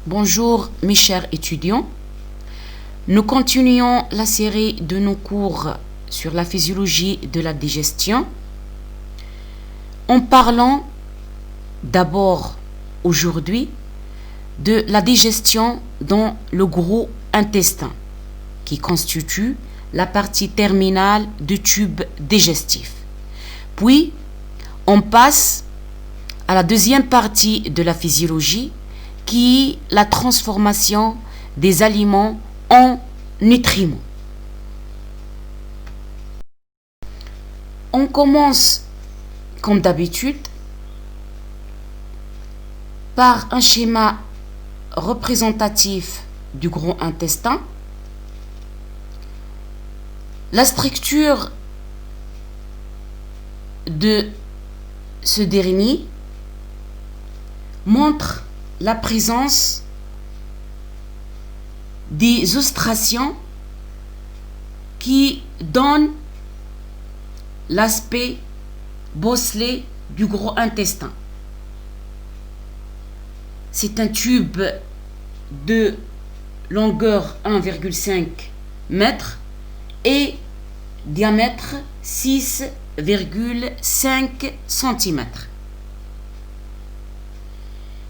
Bonjour mes chers étudiants, nous continuons la série de nos cours sur la physiologie de la digestion en parlant d'abord aujourd'hui de la digestion dans le gros intestin qui constitue la partie terminale du tube digestif. Puis on passe à la deuxième partie de la physiologie qui est la transformation des aliments en nutriments. On commence, comme d'habitude, par un schéma représentatif du gros intestin. La structure de ce dernier montre la présence des ostracions qui donnent l'aspect bosselé du gros intestin. C'est un tube de longueur 1,5 m et diamètre 6,5 cm.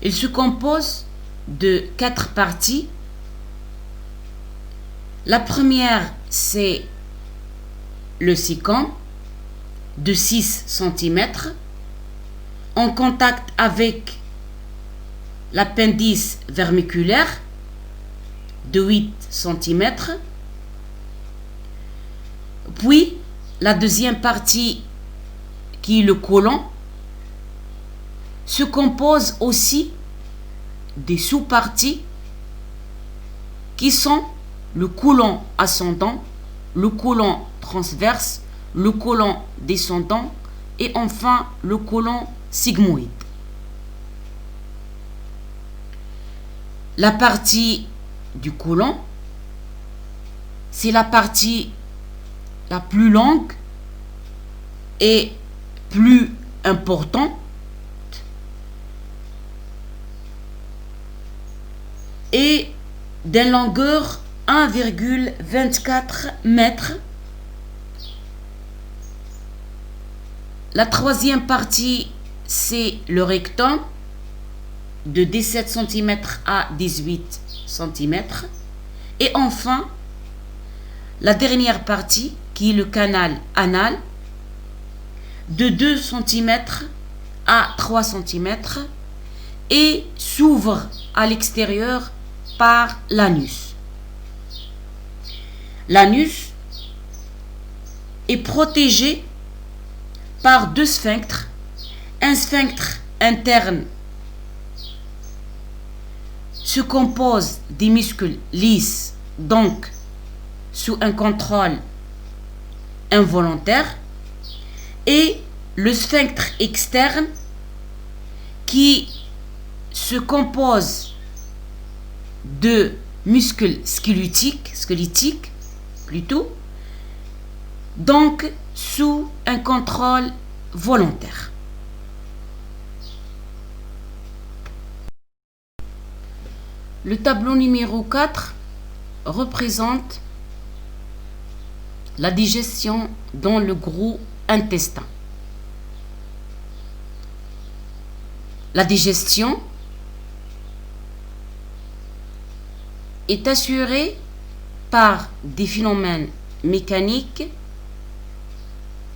Il se compose de 4 parties. La première, c'est le cecum de 6 cm en contact avec l'appendice vermiculaire de 8 cm. Puis, la deuxième partie, qui est le côlon, se compose aussi des sous-parties qui sont le côlon ascendant, le côlon transverse, le côlon descendant et enfin le côlon sigmoïde. La partie du côlon, c'est la partie la plus longue et plus importante et d'une longueur 1,24 m. La troisième partie, c'est le rectum de 17 cm à 18 cm. Et enfin, la dernière partie, qui est le canal anal, de 2 cm à 3 cm et s'ouvre à l'extérieur par l'anus. L'anus est protégé par deux sphinctres. Un sphinctre interne se compose des muscles lisses, donc sous un contrôle involontaire, et le sphinctre externe qui se compose de muscles squelettiques plutôt, donc sous un contrôle volontaire. Le tableau numéro 4 représente la digestion dans le gros intestin. La digestion est assurée par des phénomènes mécaniques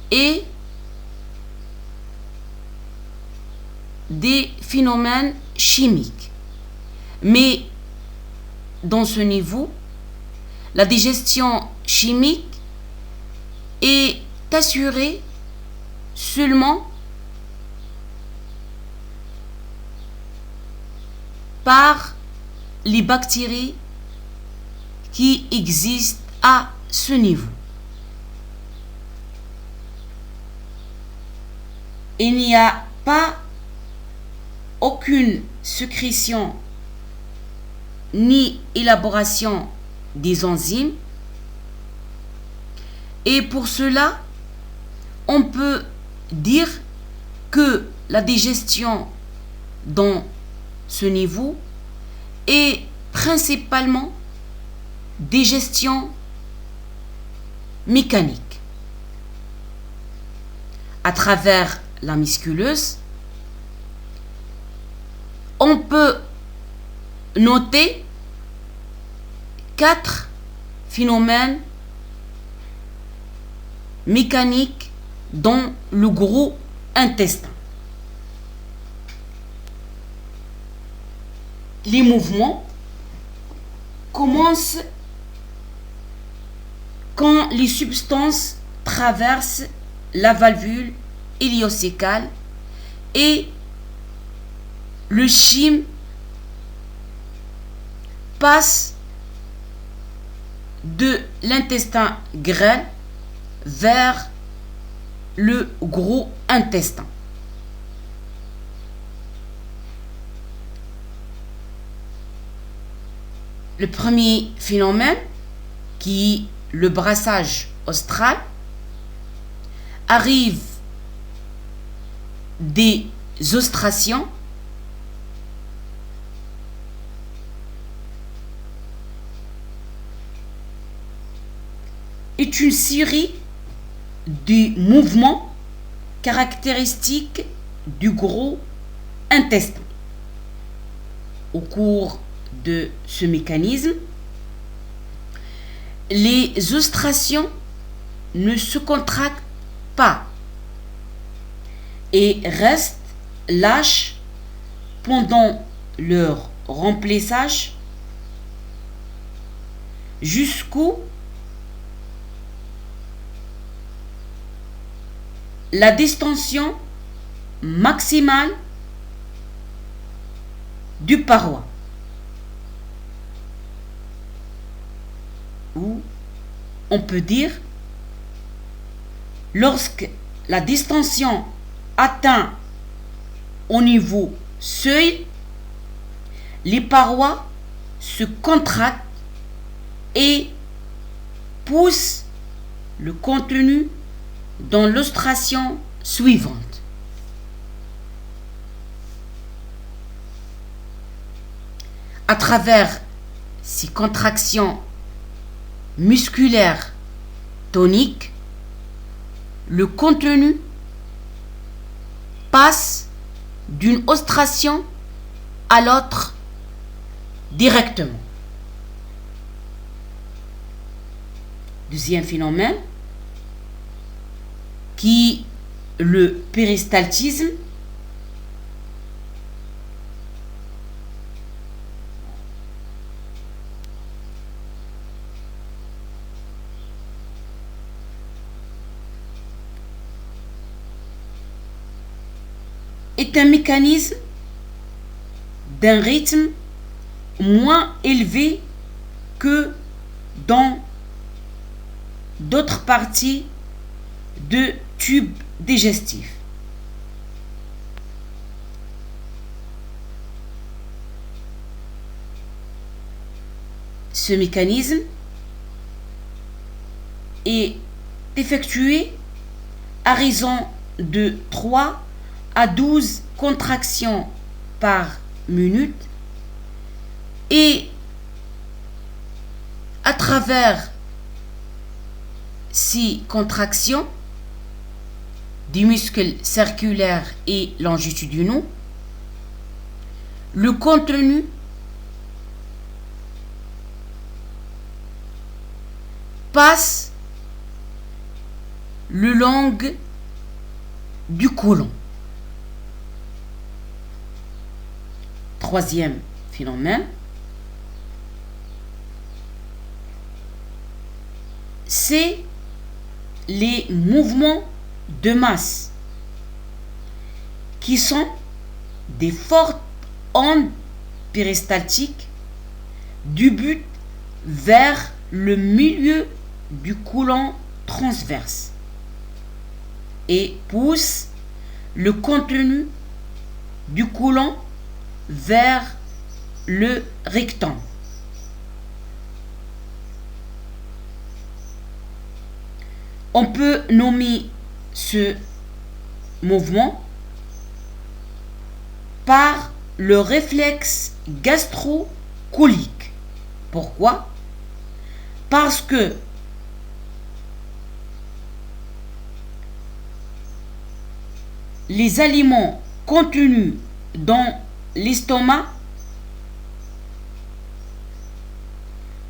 et des phénomènes chimiques. Mais dans ce niveau, la digestion chimique est assurée seulement par les bactéries qui existent à ce niveau. Il n'y a pas aucune sécrétion ni élaboration des enzymes et pour cela on peut dire que la digestion dans ce niveau est principalement digestion mécanique. À travers la musculeuse, on peut noter 4 phénomènes mécaniques dans le gros intestin. Les mouvements commencent quand les substances traversent la valvule iléocécale et le chyme passe de l'intestin grêle vers le gros intestin. Le premier phénomène, qui est le brassage austral, arrive des ostracions est une série de mouvements caractéristiques du gros intestin. Au cours de ce mécanisme, les ostracions ne se contractent pas et restent lâches pendant leur remplissage jusqu'où la distension maximale du paroi, ou on peut dire lorsque la distension atteint au niveau seuil, les parois se contractent et poussent le contenu dans l'ostration suivante. À travers ces contractions musculaires toniques, le contenu passe d'une ostration à l'autre directement. Deuxième phénomène, qui est le péristaltisme, est un mécanisme d'un rythme moins élevé que dans d'autres parties de tube digestif. Ce mécanisme est effectué à raison de 3 à 12 contractions par minute et à travers ces contractions des muscles circulaires et longitudinaux, le contenu passe le long du côlon. Troisième phénomène, c'est les mouvements de masse qui sont des fortes ondes péristaltiques du but vers le milieu du côlon transverse et poussent le contenu du côlon vers le rectum. On peut nommer ce mouvement par le réflexe gastro-œsophagien. coliques. Pourquoi? Parce que les aliments contenus dans l'estomac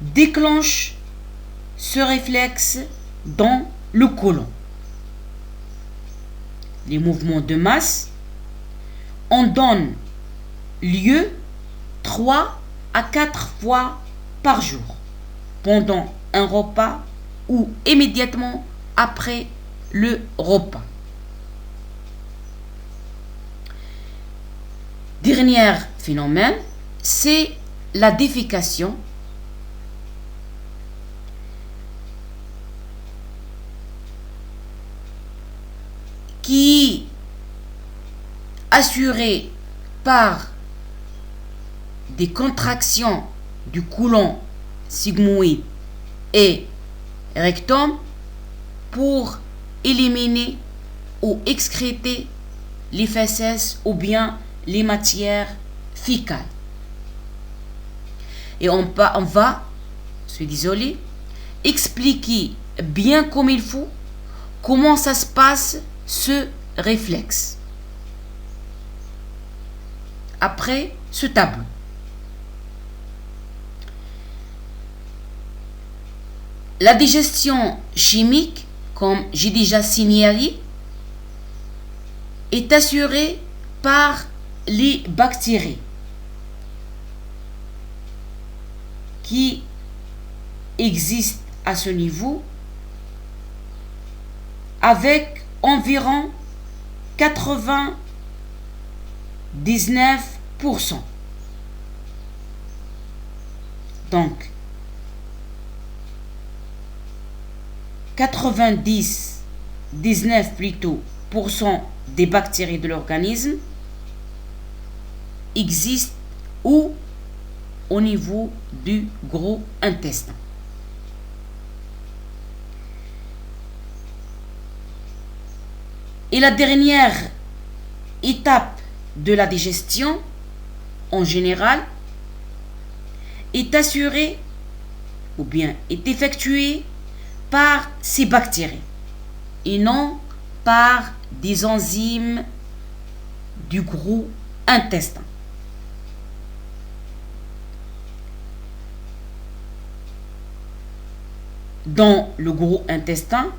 déclenchent ce réflexe dans le côlon. Les mouvements de masse en donnent lieu 3 à 4 fois par jour pendant un repas ou immédiatement après le repas. Dernier phénomène, c'est la défécation qui est assurée par des contractions du côlon sigmoïde et rectum pour éliminer ou excréter les fesses ou bien les matières fécales. Et on va, je suis désolé, expliquer bien comme il faut comment ça se passe ce réflexe après ce tableau. La digestion chimique, comme j'ai déjà signalé, est assurée par les bactéries qui existent à ce niveau avec environ 99%. Donc 19 plutôt % des bactéries de l'organisme existent ou au niveau du gros intestin. Et la dernière étape de la digestion, en général, est assurée ou bien est effectuée par ces bactéries et non par des enzymes du gros intestin. Dans le gros intestin,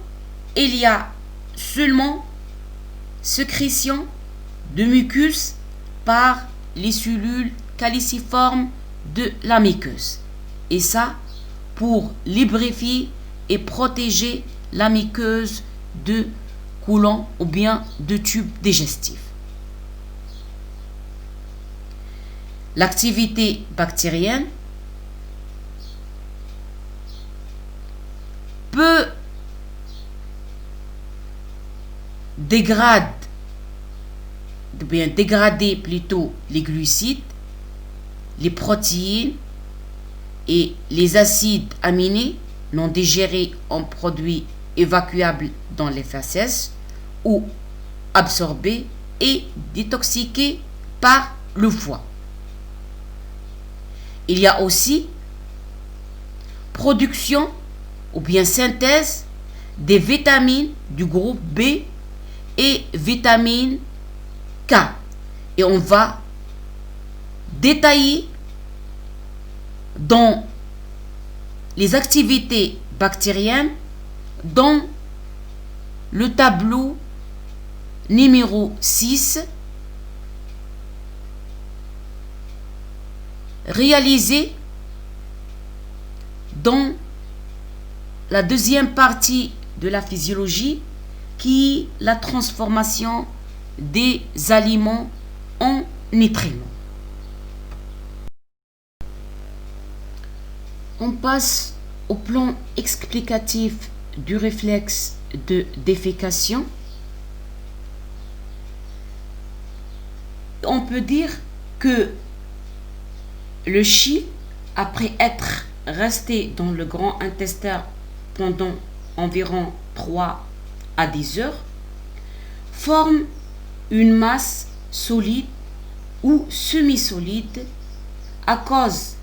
il y a seulement sécrétion de mucus par les cellules caliciformes de la muqueuse. Et ça, pour lubrifier et protéger la muqueuse de côlon ou bien de tube digestif. L'activité bactérienne peut dégrader plutôt les glucides, les protéines et les acides aminés non digérés en produits évacuables dans les fesses ou absorbés et détoxiqués par le foie. Il y a aussi production ou bien synthèse des vitamines du groupe B et vitamine K. Et on va détailler dans les activités bactériennes dans le tableau numéro 6 réalisé dans la deuxième partie de la physiologie qui est la transformation des aliments en nutriments. On passe au plan explicatif du réflexe de défécation. On peut dire que le chyle, après être resté dans le grand intestin pendant environ 3 à 10 heures, forme une masse solide ou semi-solide à cause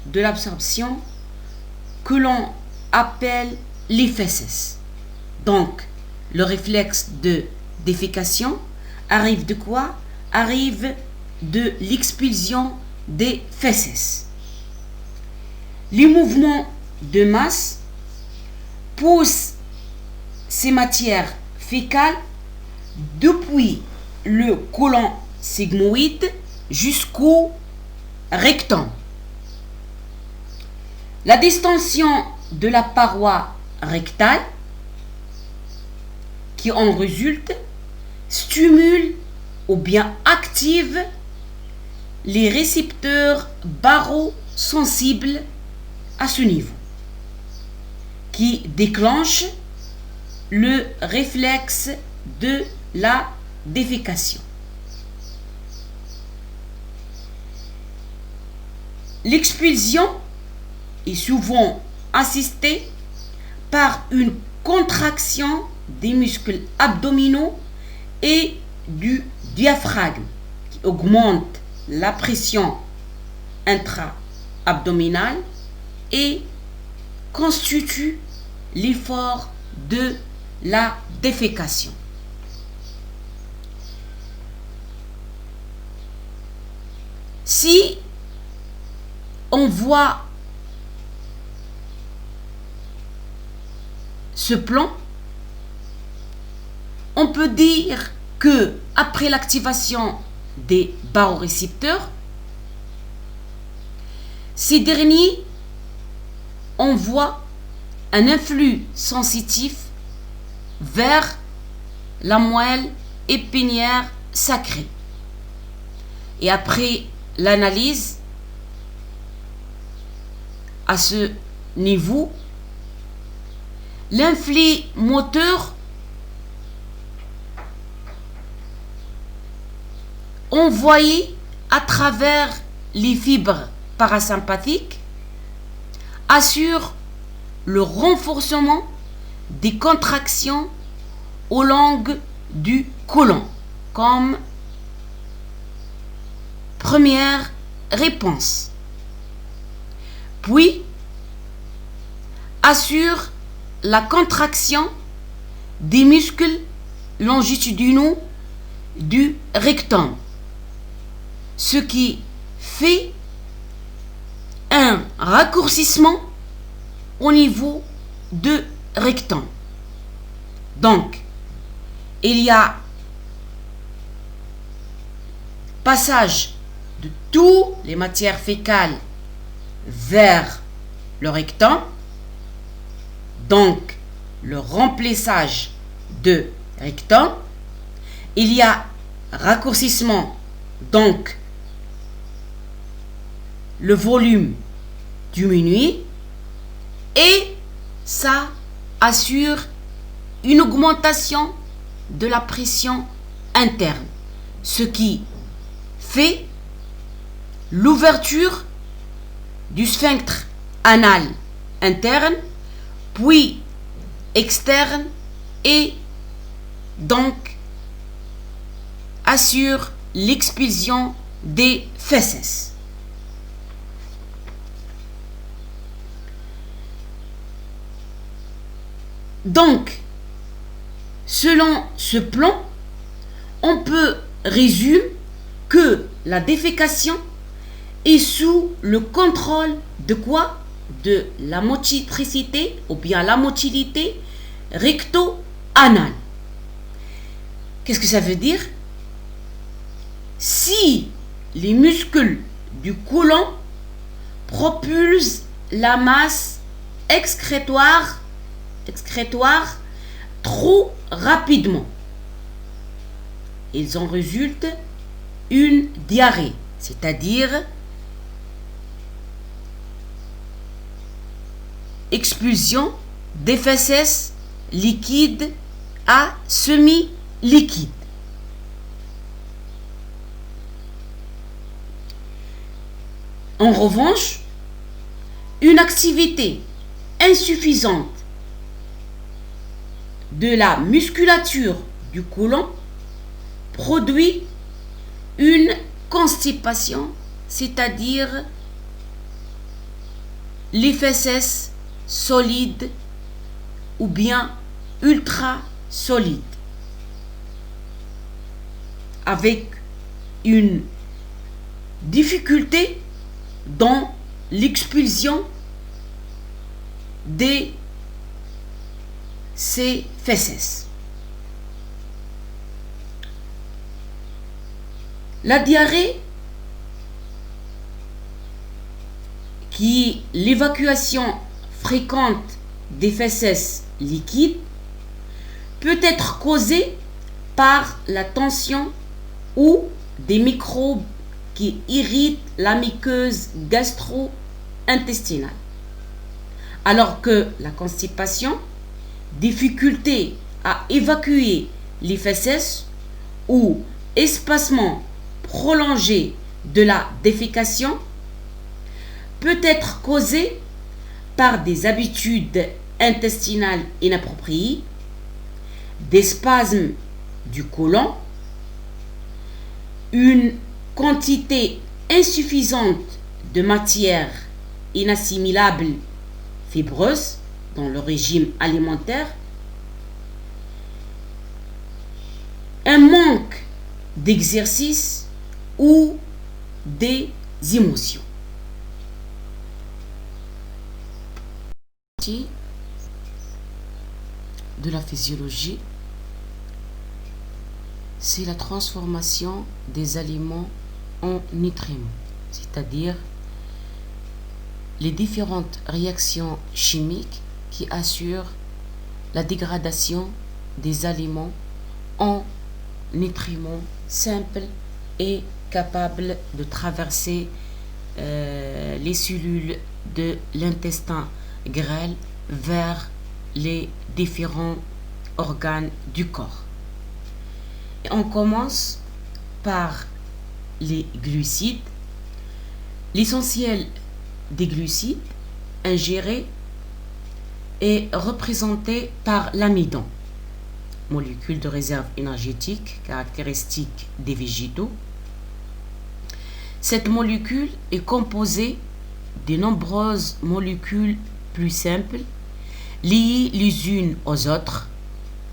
de l'absorption que l'on appelle les fesses. Donc, le réflexe de défécation arrive de quoi? Arrive de l'expulsion des fesses. Les mouvements de masse poussent ces matières fécales depuis le côlon sigmoïde jusqu'au rectum. La distension de la paroi rectale qui en résulte stimule ou bien active les récepteurs barosensibles à ce niveau, qui déclenchent le réflexe de la défécation. L'expulsion est souvent assistée par une contraction des muscles abdominaux et du diaphragme qui augmente la pression intra-abdominale et constitue l'effort de la défécation. Si on voit ce plan, on peut dire que après l'activation des barorécepteurs, ces derniers envoient un influx sensitif vers la moelle épinière sacrée. Et après l'analyse à ce niveau, l'influx moteur envoyé à travers les fibres parasympathiques assure le renforcement des contractions au long du côlon comme première réponse. Puis assure la contraction des muscles longitudinaux du rectum, ce qui fait un raccourcissement au niveau de rectum. Donc, il y a passage de toutes les matières fécales vers le rectum, donc le remplissage de rectum. Il y a raccourcissement, donc le volume diminue et ça assure une augmentation de la pression interne, ce qui fait l'ouverture du sphincter anal interne, puis externe et donc assure l'expulsion des fesses. Donc, selon ce plan, on peut résumer que la défécation est sous le contrôle de quoi? De la motricité ou bien la motilité recto-anale. Qu'est-ce que ça veut dire? Si les muscles du côlon propulsent la masse excrétoire trop rapidement, il en résulte une diarrhée, c'est-à-dire expulsion des fesses liquides à semi-liquides. En revanche, une activité insuffisante de la musculature du côlon produit une constipation, c'est-à-dire les fesses solides ou bien ultra solides, avec une difficulté dans l'expulsion de ces fesses. La diarrhée, qui est l'évacuation fréquente des fesses liquides, peut être causée par la tension ou des microbes qui irritent la muqueuse gastro-intestinale. Alors que la constipation, difficulté à évacuer les fesses ou espacement prolongé de la défécation, peut être causée par des habitudes intestinales inappropriées, des spasmes du côlon, une quantité insuffisante de matière inassimilable fibreuse dans le régime alimentaire, un manque d'exercice ou des émotions. De la physiologie, c'est la transformation des aliments en nutriments, c'est-à-dire les différentes réactions chimiques qui assurent la dégradation des aliments en nutriments simples et capables de traverser les cellules de l'intestin grêle vers les différents organes du corps. Et on commence par les glucides. L'essentiel des glucides ingérés est représenté par l'amidon, molécule de réserve énergétique caractéristique des végétaux. Cette molécule est composée de nombreuses molécules plus simples, liées les unes aux autres,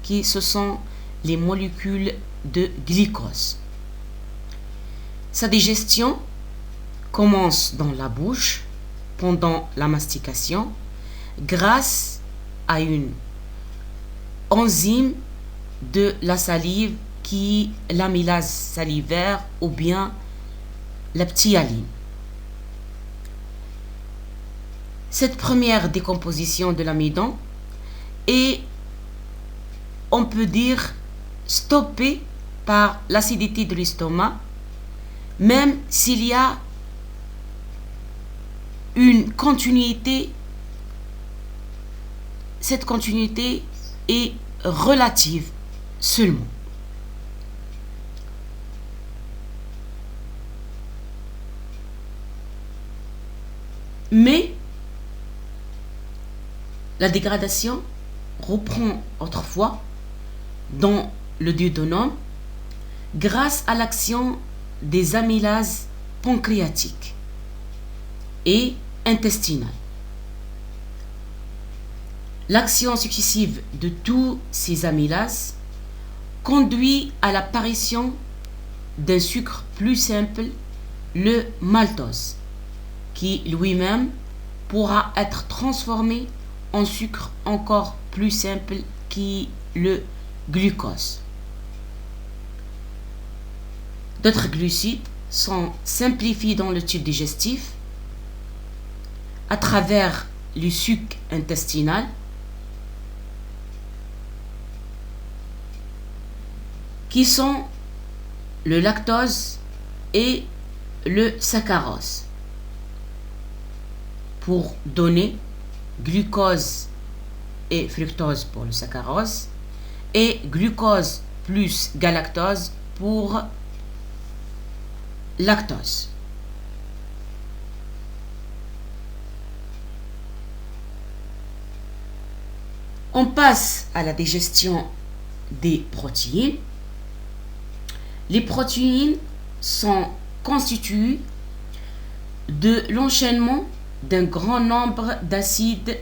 qui ce sont les molécules de glucose. Sa digestion commence dans la bouche pendant la mastication grâce à une enzyme de la salive qui est l'amylase salivaire ou bien la ptyaline. Cette première décomposition de l'amidon est, on peut dire, stoppée par l'acidité de l'estomac, même s'il y a une continuité. Cette continuité est relative seulement. Mais la dégradation reprend autrefois dans le duodénum grâce à l'action des amylases pancréatiques et intestinales. L'action successive de tous ces amylases conduit à l'apparition d'un sucre plus simple, le maltose, qui lui-même pourra être transformé en sucre encore plus simple qui est le glucose. D'autres glucides sont simplifiés dans le tube digestif à travers le suc intestinal qui sont le lactose et le saccharose pour donner glucose et fructose pour le saccharose et glucose plus galactose pour lactose. On passe à la digestion des protéines. Les protéines sont constituées de l'enchaînement d'un grand nombre d'acides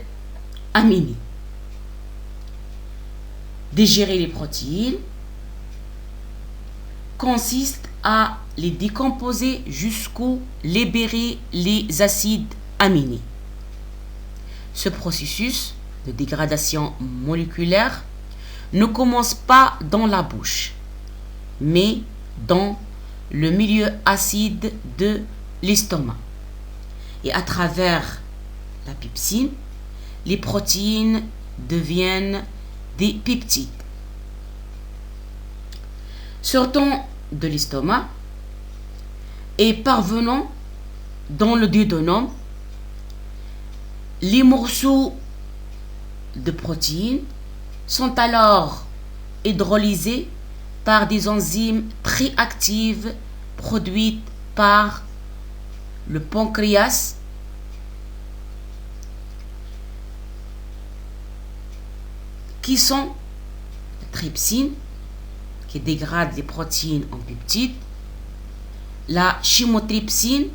aminés. Digérer les protéines consiste à les décomposer jusqu'au libérer les acides aminés. Ce processus de dégradation moléculaire ne commence pas dans la bouche, mais dans le milieu acide de l'estomac. Et à travers la pepsine, les protéines deviennent des peptides. Sortant de l'estomac et parvenant dans le duodénum, les morceaux de protéines sont alors hydrolysés par des enzymes très actives produites par le pancréas qui sont la trypsine qui dégrade les protéines en peptides, la chymotrypsine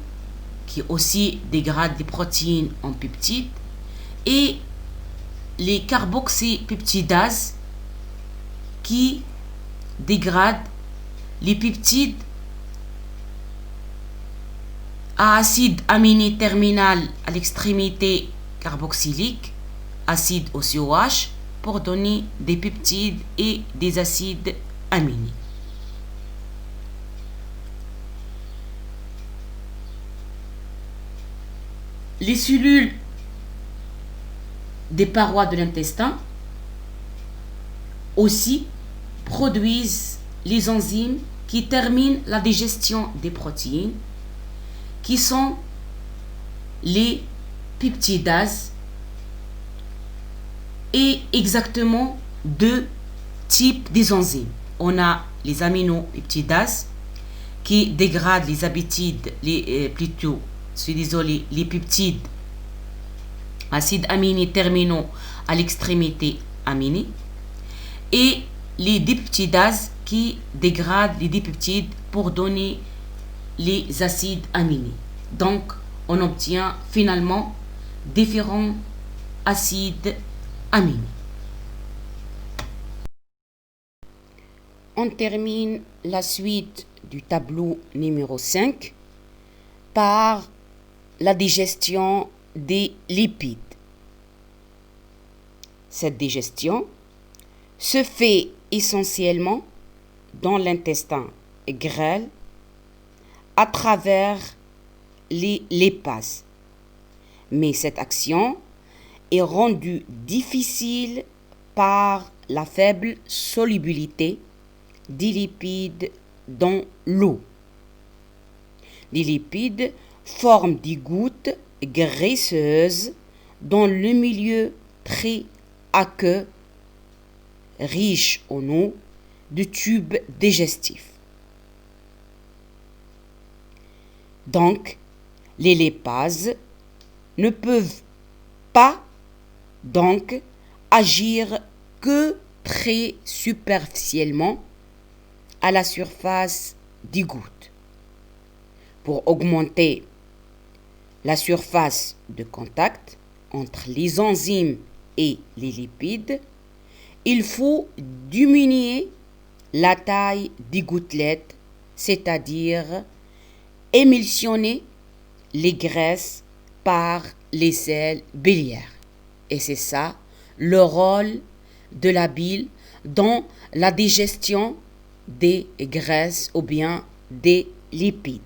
qui aussi dégrade les protéines en peptides et les carboxypeptidases qui dégradent les peptides à acide aminé terminal à l'extrémité carboxylique, acide OCOH, pour donner des peptides et des acides aminés. Les cellules des parois de l'intestin aussi produisent les enzymes qui terminent la digestion des protéines, qui sont les peptidases, et exactement deux types d'enzymes. On a les aminopeptidases qui dégradent les peptides, les peptides acides aminés terminaux à l'extrémité aminée, et les dipeptidases qui dégradent les dipeptides pour donner les acides aminés. Donc, on obtient finalement différents acides aminés. On termine la suite du tableau numéro 5 par la digestion des lipides. Cette digestion se fait essentiellement dans l'intestin grêle à travers les lipases. Mais cette action est rendue difficile par la faible solubilité des lipides dans l'eau. Les lipides forment des gouttes graisseuses dans le milieu très aqueux, riche en eau, du tube digestif. Donc, les lipases ne peuvent pas donc agir que très superficiellement à la surface des gouttes. Pour augmenter la surface de contact entre les enzymes et les lipides, il faut diminuer la taille des gouttelettes, c'est-à-dire émulsionner les graisses par les sels biliaires. Et c'est ça le rôle de la bile dans la digestion des graisses ou bien des lipides.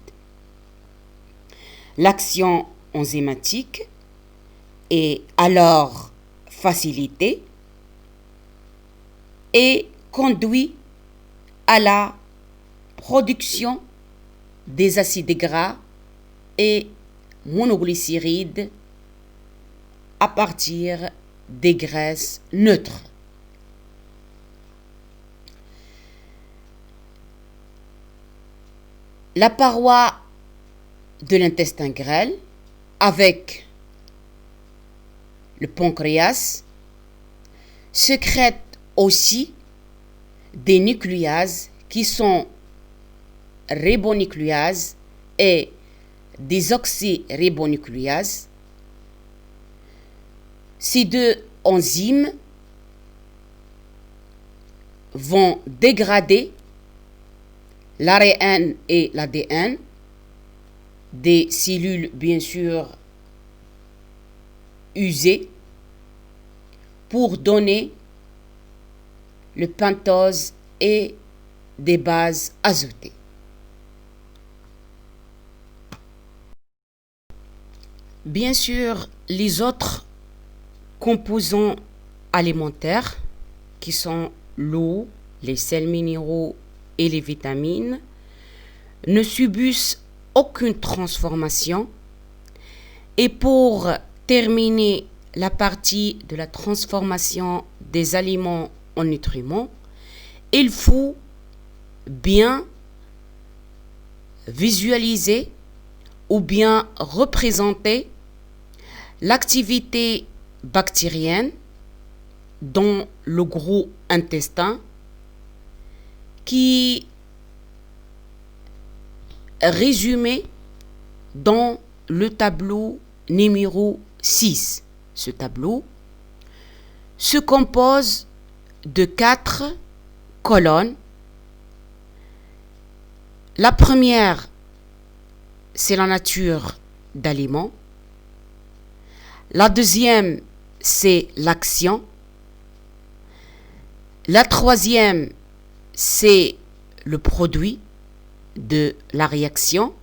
L'action enzymatique est alors facilitée et conduit à la production des acides gras et monoglycérides à partir des graisses neutres. La paroi de l'intestin grêle avec le pancréas sécrète aussi des nucléases qui sont ribonucléases et désoxyribonucléases Ces deux enzymes vont dégrader l'ARN et l'ADN des cellules, bien sûr, usées pour donner le pentose et des bases azotées. Bien sûr, les autres composants alimentaires qui sont l'eau, les sels minéraux et les vitamines ne subissent aucune transformation. Et pour terminer la partie de la transformation des aliments en nutriments, il faut bien visualiser ou bien représenter l'activité bactérienne dans le gros intestin qui est résumé dans le tableau numéro 6. Ce tableau se compose de 4 colonnes. La première, c'est la nature d'aliments. La deuxième, c'est l'action. La troisième, c'est le produit de la réaction.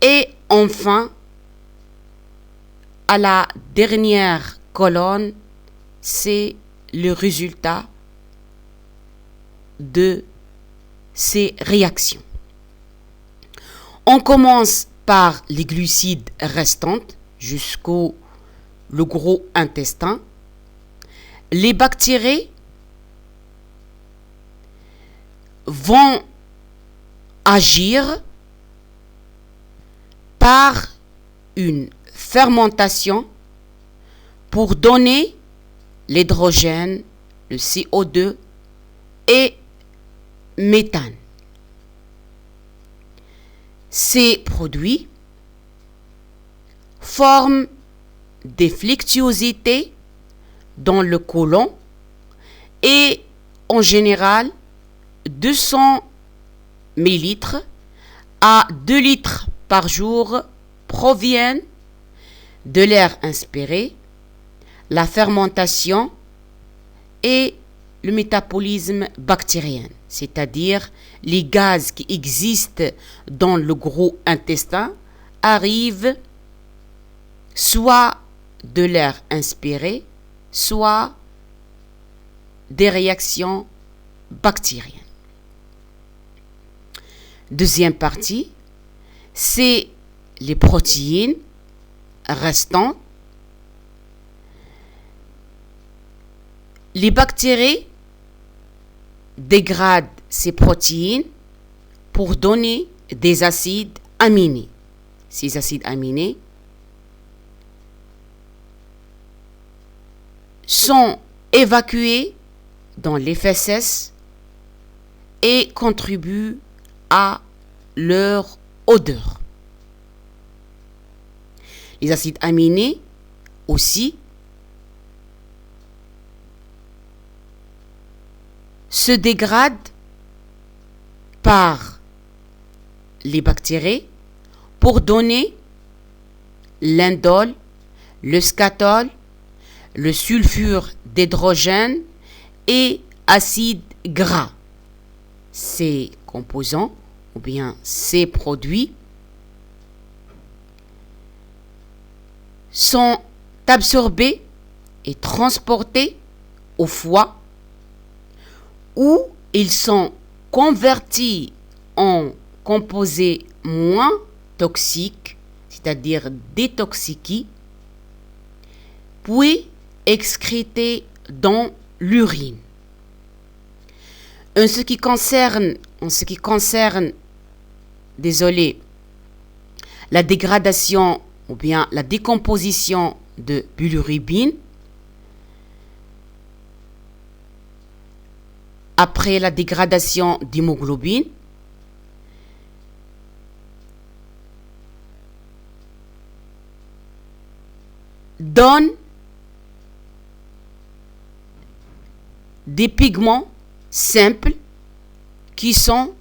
Et enfin, à la dernière colonne, c'est le résultat de ces réactions. On commence par les glucides restantes jusqu'au le gros intestin. Les bactéries vont agir par une fermentation pour donner l'hydrogène, le CO2 et méthane. Ces produits forment des fluctuosités dans le côlon et en général 200 ml à 2 litres par jour proviennent de l'air inspiré, la fermentation et le métabolisme bactérien, c'est-à-dire les gaz qui existent dans le gros intestin arrivent soit de l'air inspiré, soit des réactions bactériennes. Deuxième partie, c'est les protéines restantes. Les bactéries dégradent ces protéines pour donner des acides aminés. Ces acides aminés sont évacués dans les fesses et contribuent à leur odeur. Les acides aminés aussi se dégradent par les bactéries pour donner l'indole, le scatol, le sulfure d'hydrogène et acide gras. Ces composants ou bien ces produits sont absorbés et transportés au foie où ils sont convertis en composés moins toxiques, c'est-à-dire détoxiqués, puis excrétés dans l'urine. En ce qui concerne, la dégradation ou bien la décomposition de bilirubine, après la dégradation d'hémoglobine, donne des pigments simples qui sont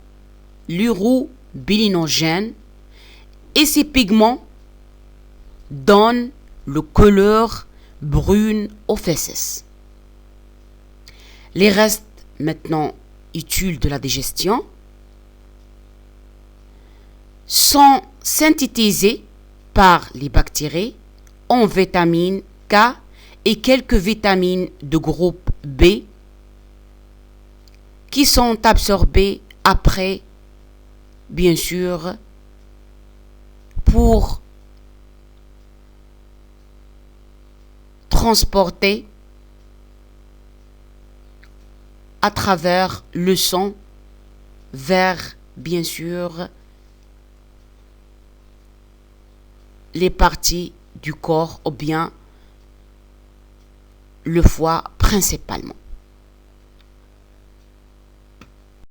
l'urobilinogène, et ces pigments donnent le couleur brune aux fesses. Les restes maintenant utiles de la digestion sont synthétisés par les bactéries en vitamine K et quelques vitamines de groupe B qui sont absorbées après, bien sûr, pour transporter à travers le sang vers, bien sûr, les parties du corps ou bien le foie principalement.